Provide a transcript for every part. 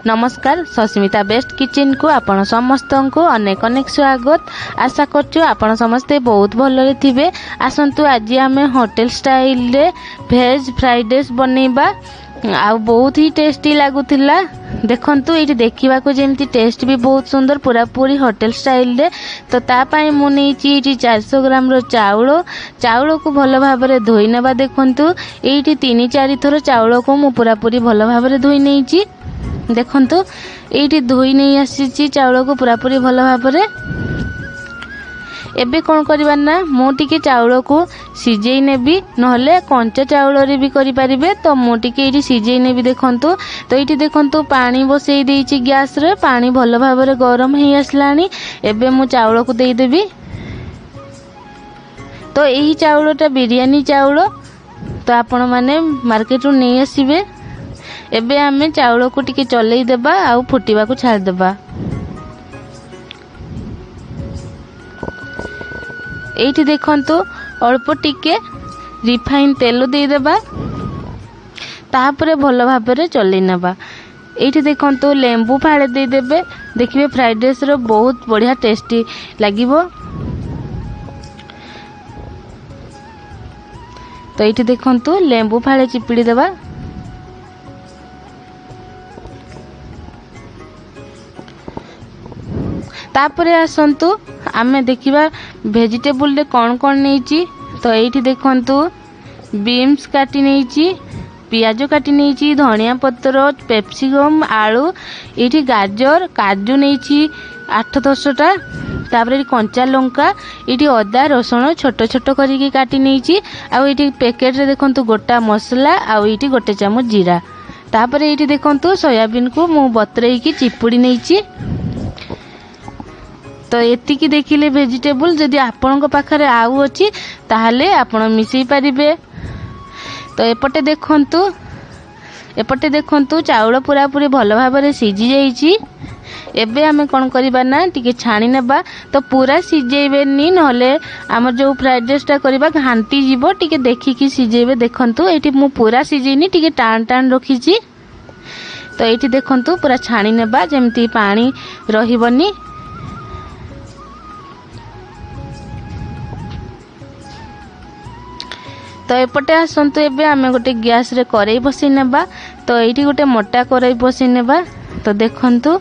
नमस्कार Sasmita best kitchen को आपण समस्त को अनेक अनेक स्वागत। आशा करछु आपण समस्ते बहुत भलरे थिबे। आसंतु आज आमे होटल स्टाइल रे वेज फ्राइड राइस बनेबा आ बहुत ही टेस्टी लागुतिला। देखंतु एठी देखिबा को जेमती टेस्ट भी बहुत सुंदर पूरा पूरी होटल स्टाइल रे। तो ता पई मु नेची एठी 400 ग्राम रो चाउल को भलो भाबरे धोई नेबा। देखंतु एठी 3-4 थरो चाउल को मु पूरा पूरी भलो भाबरे धोई नेची। देखंतु एठी धोई नै आसीची चाउल को पूरा पूरी भलो भाबरे। एबे कोन करबा ना मो टिके चाउल को सिजेई नेबी नहले कंचा चाउल रे भी करि परिबे। तो मो टिके एठी सिजेई नेबी। देखंतु तो एठी देखंतु पानी बसई देइची गैस रे। पानी भलो भाबरे गरम हे आसलानी। एबे मु चाउल को देई देबी। तो एही चाउलटा बिरयानी चाउल तो आपण माने मार्केट रो नै आसीबे। एबे आमे चाउल को टिके चलई देबा आ फुटीबा को छाड़ देबा। एठी देखंतु अल्प टिके रिफाइन तेल दे देबा। तापरे भलो भाबरे चलई नेबा। एठी देखंतु लेंबू फाळे दे देबे। देखिबे फ्राइड राइस रो बहुत बढ़िया टेस्टी लागिवो। तो एठी देखंतु लेंबू फाळे चिपिडी देबा। तापरे आसंतु आमे देखिबा वेजिटेबल रे कोन कोन नेची। तो एठी देखंतु बीन्स काटी नेची, पियाज काटी नेची, धनिया पत्र, पेप्सिकम, आलू, एठी गाजर, काजू नेची 8-10 टा। तापरे कंचा लंका, एठी अदा रसुण छोट छोट करिके काटी नेची। आ एठी पैकेट रे देखंतु गोटा मसला आ एठी गोटे चम्मच जीरा। तापरे एठी देखंतु सोयाबीन को मु बतरेई की चिपुडी नेची। तो एतिकी देखिले वेजिटेबल जदि आपण को पाखरे आउ अछि ताहले आपण मिसई परिबे। तो एपटे देखंतु चाउल पूरा पूरी भलो भाबरे सिजी जाईची। एबे हमें कोन करिबा ना टिके छाणी नेबा। तो पूरा सिजेबेनी नहले हमर जो फ्राइड राइस टा करिबा घांटी जीवो। टिके देखिकी सिजेबे। देखंतु एठी मु पूरा सिजेनी टिके टान टान रखिची। तो एठी देखंतु पूरा छाणी नेबा जेमती पानी रहिबनी। तो एपटे आसंतु एबे आमे गोटे गैस रे करेई बसई नेबा। तो एठी गोटे मोटा करेई बसई नेबा। तो देखंतु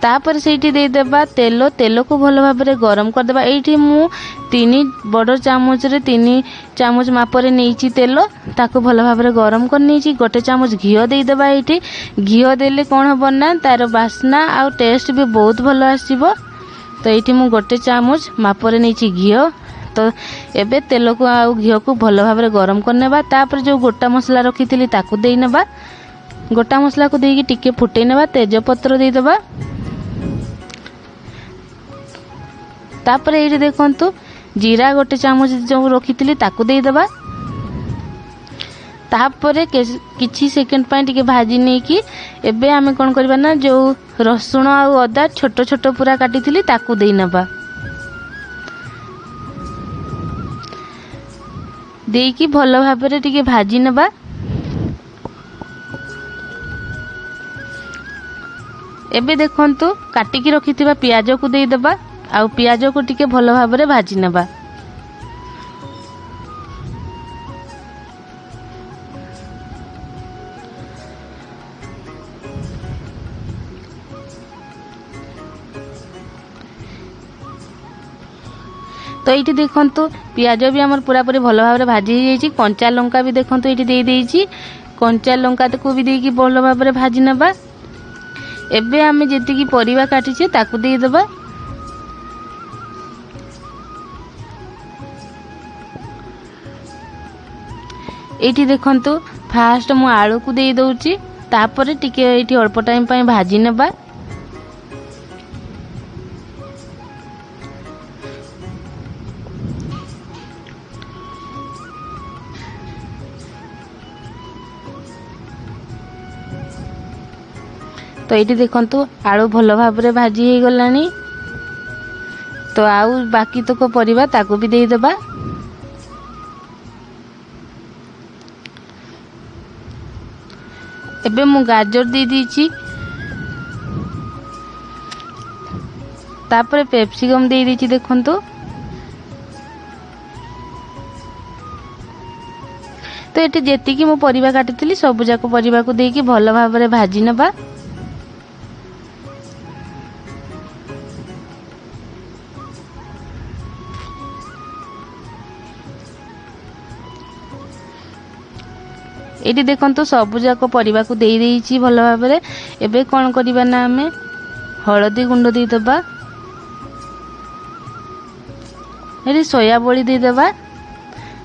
तापर सेठी दे देबा तेल को भलो भाबरे गरम कर देबा। एठी मु 3 बड़ चामच रे 3 चामच मापरे नेची तेल ताको भलो भाबरे गरम कर नेची। गोटे चामच घियो दे देबा। एठी घियो देले कोन हबो ना तार बास्ना आ टेस्ट भी बहुत भलो आसीबो। तो एठी मु गोटे चामच मापरे नेची घियो। तो एबे तेल को आ घियो को भलो भाबरे गरम करनेबा। तापर जो गोटा मसला रखिथिली ताकू देई नेबा। गोटा मसला को देकी टिके फुटै नेबा। तेज पत्र दे देबा। तापर एठी देखंतु जीरा गोटे चामच जो रखिथिली ताकू देई देबा। तापर किछि सेकंड पय टिके भाजी नै की एबे हमें कोन करबा ना जो रसुण आ अदा छोट छोट पूरा काटिथिली ताकू देई नेबा। देकी भलो भाबरे टिके भाजी नेबा। एबे देखंतु काटिकी रखिथिबा पियाज को देई देबा। आ पियाज को टिके भलो भाबरे भाजी नेबा। तो ये देखंतु पियाज भी हमर पूरा पूरी भलो भाबरे भाजी हो जाईची। कंचा लंका भी देखंतु एठी देई देईची। कंचा लंका को भी देकी भलो भाबरे भाजी नेबा। एबे हमें जेतिकी परिवा काटिचे ताकू देई देबा। एठी देखंतु फास्ट मु आलू को देई दउची। तापर टिके एठी अल्प टाइम पय भाजी नेबा। तो ये देखंतु आलू भलो भाबरे भाजी हो गलानी। तो आउ बाकी तक परिबा ताको भी देई देबा। एबे मु गाजर दे दीची तापर पेप्सिकम दे दीची देखंतु। तो ये जेतिकी मु परिबा काटिथिली सब जाक परिबा को देकी भल भाबरे भाजी नबा। ये देखंतु सब जाक परिबा को देई देइची भल भाबरे। एबे कोन करिबा ना हमें हळदी गुंड दे दबा, ये सोया बड़ी दे दबा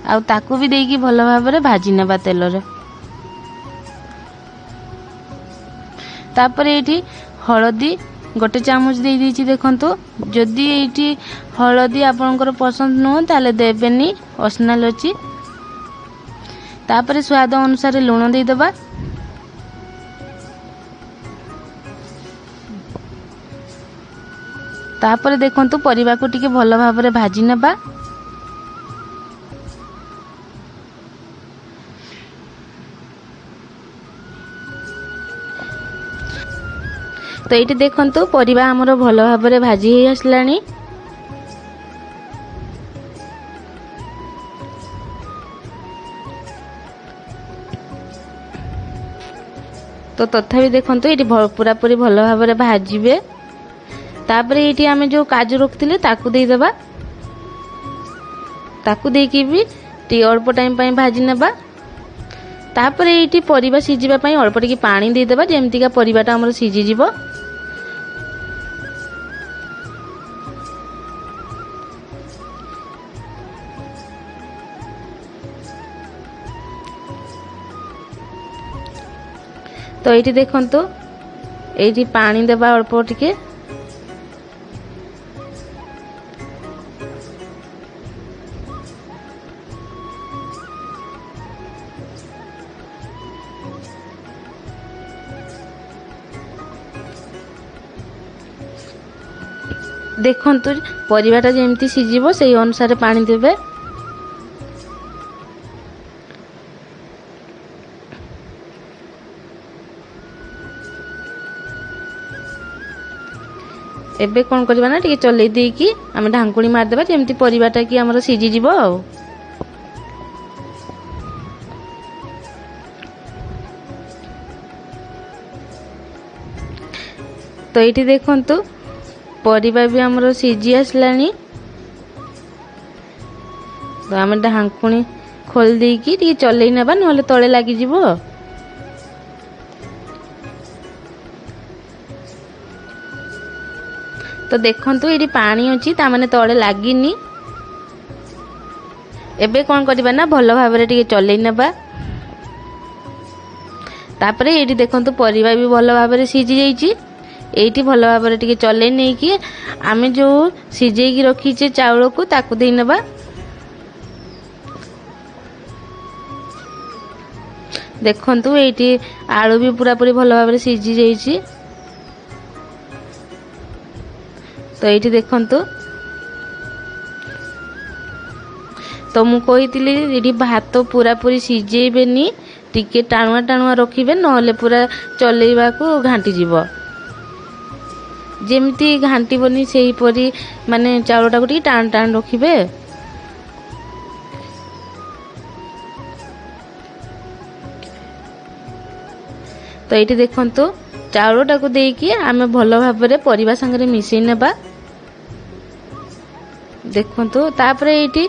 आ ताकू भी देकी भल भाबरे भाजी नबा तेल रे। तापर ये हळदी गोटे चामच दे दीची देखंतु। जदि ये हळदी आपनकर पसंद नु ताले देबेनी ऑप्शनल अछि। तापर स्वाद अनुसार लूण दे दबा। तापर देखंतु परिबा को टिके भल भाबरे भाजी नबा। तो ये देखंतु परिबा हमरो भल भाबरे भाजी हे आसलानी। तो तथापि देखंतु ये पूरा पूरी भल भाबरे भाजीबे। तापर ये आमे जो काजू रखथिले ताकू दे दबा। ताकू देकी भी टी अल्प टाइम पई भाजी नबा। तापर ये परिबा सिजिबा पई अल्प टिके पानी दे दबा जेमतिका परिबाटा हमर सिजि जिवो। तो ये देखंतु ये पानी देबा अल्प टिके। देखंतु परिबाटा जेमती सिजिबो सेही अनुसार पानी देबे। एबे कोन करबा ना टिके चले देकी आमे ढांकुणी मार देबा जेमती परिबाटा की हमर सिजि जिवो आ। तो ये देखंतु परिबा भी हमर सिजि आसलानी। तो आमे ढांकुणी खोल देकी टिके चले नेबा नहले तळे लागि जिवो। तो देखंतु ये पानी अछि ता माने तळे लागिनी। एबे कोन करबा ना भल भाबरे टिके चले नेबा। तापर ये देखंतु परिबा भी भल भाबरे सिजि जाईची। एठी भल भाबरे टिके चले नै कि आमे जो सिजेई की रखी छे चावल को ताकू देई नेबा। देखंतु एठी आलू भी पूरा पूरी भल भाबरे सिजि जाईची। तो ये देखंतु तो मु कहितिली ये भात पूरा पूरी सिजेबेनी टिके टाणुआ टाणुआ रखिबे नहले पूरा चलेइबा को घांटी जीवो। जेमती घांटीबनी सेही परी माने चाउलटा को टिके टाण टाण रखिबे। तो ये देखंतु चाउलटा को देकी आमे भल भाबरे परिबा संगे मिसई नेबा। देखंतु तापर ये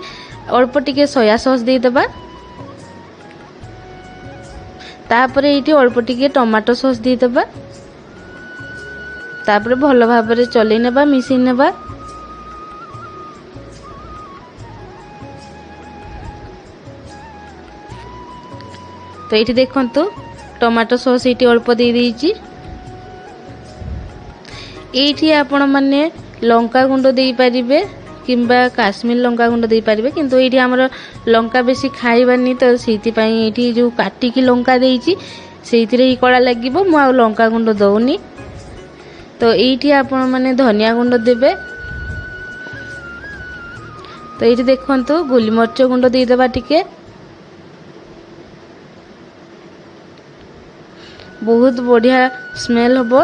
अल्प टिके सोया सॉस दे दबा। तापर ये अल्प टिके टमाटो सॉस दे दबा। तापर भल भाबरे चले नेबा मिसई नेबा। तो ये देखंतु टमाटो सॉस ये अल्प दे देइची। एठी आपण माने लंका गुंड दे पारिबे किंबा काश्मीर लंका गुंड दे पारिबे किंतु एठी हमर लंका बेसी खाइबानी तो सेति पई एठी जो काटी की लंका देइची सेतिरे ही कळा लागिबो मु आ लंका गुंड दउनी। तो एठी आपण माने धनिया गुंड देबे। तो ये देखंतु गोलमरिच गुंड दे देबा टिके। बहुत बढ़िया स्मेल हबो।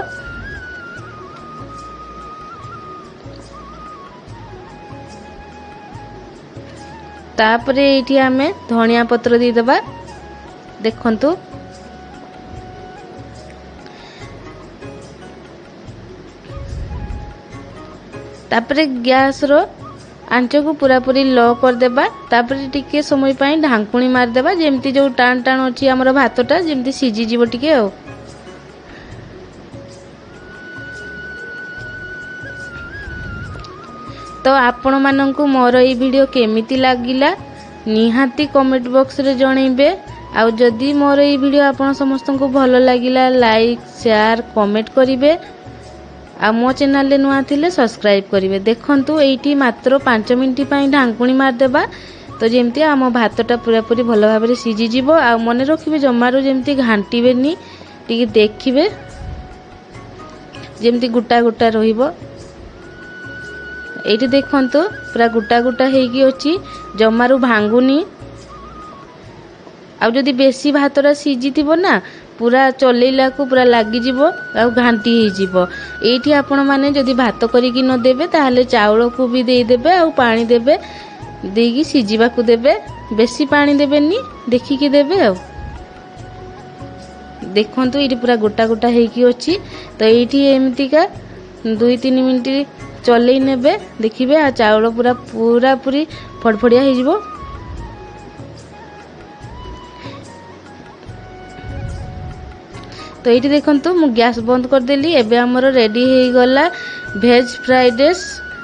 तापरे एठी आमे धनिया पत्र दी देबा। देखंतु तापरे गैस रो आंच को पूरा पूरी लो कर देबा। तापरे टिके समय पाई ढांकुणी मार देबा जेमती जो टाण टाण अछि हमर भातटा जेमती सिजी जीवो टिके हो। तो आपण माननकु मोर ई वीडियो केमिति लागिला निहाती कमेंट बॉक्स रे जणैबे। आउ जदी मोर ई वीडियो आपण समस्त को भलो लागिला लाइक शेयर कमेंट करिवे। आ मो चैनल ले नुआ थिले सब्सक्राइब करिवे। देखंतु एठी मात्र 5 मिनिट पई ढांकुणी मार देबा। तो जेमती आम भातटा पूरा पूरी भलो भाबरे सिजी जीवो। आ मने रखिबे जमारो जेमती घांटीबेनी टिके देखिबे जेमती गुटा गुटा रहिबो। एठी देखंतु पूरा गुटा गुटा हेकी अछि जमारो भांगुनी। आ जदी बेसी भातरा सिजी थिबो ना पूरा चलेला को पूरा लागी जीवो आ घांटी हे जीवो। एठी आपण माने जदी भात करी कि न देबे ताहले चावल को भी देई देबे आ पानी देबे देगी सिजीबा को देबे। बेसी पानी देबेनी देखि कि देबे। आ देखंतु एठी पूरा गोटा गोटा हेकी अछि। तो एठी एमतिका 2-3 मिनिट चलेई नेबे देखिबे आ चावल पूरा पूरा पूरी फड़फड़िया हे जीवो। तो ये देखंतु मु गैस बंद कर देली। एबे हमर रेडी हे गला वेज फ्राइड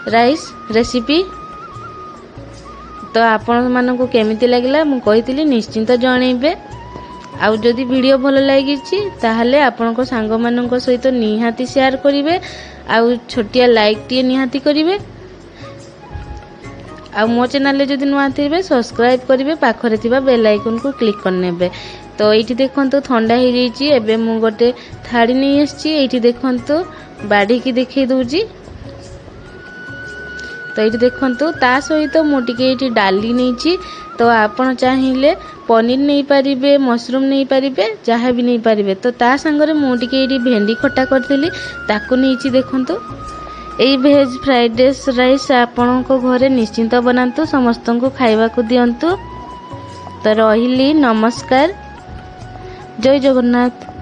राइस रेसिपी। तो आपण मानकु केमिति लागिला मु कहितली निश्चिंत जणैबे। आउ जदी वीडियो भलो लागिछि ताहले आपण को सांग मानक सहित निहाती शेयर करिवे। आउ छोटिया लाइक टी निहाती करिवे। आ मो चैनल ले जदी नुआ थिबे सब्सक्राइब करिवे। पाखरे थिबा बेल आइकन को क्लिक करनेबे। तो एठी देखंतु ठंडा हे जाईची। एबे मु गोटे थाड़ी नै आछी। एठी देखंतु बाडी की देखै दोजी। तो एठी देखंतु ता सहित मु टिके एठी डाली नैची। तो आपण चाहिले पनीर नै परिबे मशरूम नै परिबे जहा भी नै परिबे। तो ता संगरे मु टिके एठी भेंडी खट्टा करथिली ताकू नैची। देखंतु एई वेज फ्राइड राइस आपण को घरे निश्चिंत बनांतु समस्त को खाइबा को दियंतु। तो रहिली नमस्कार। जय जगन्नाथ।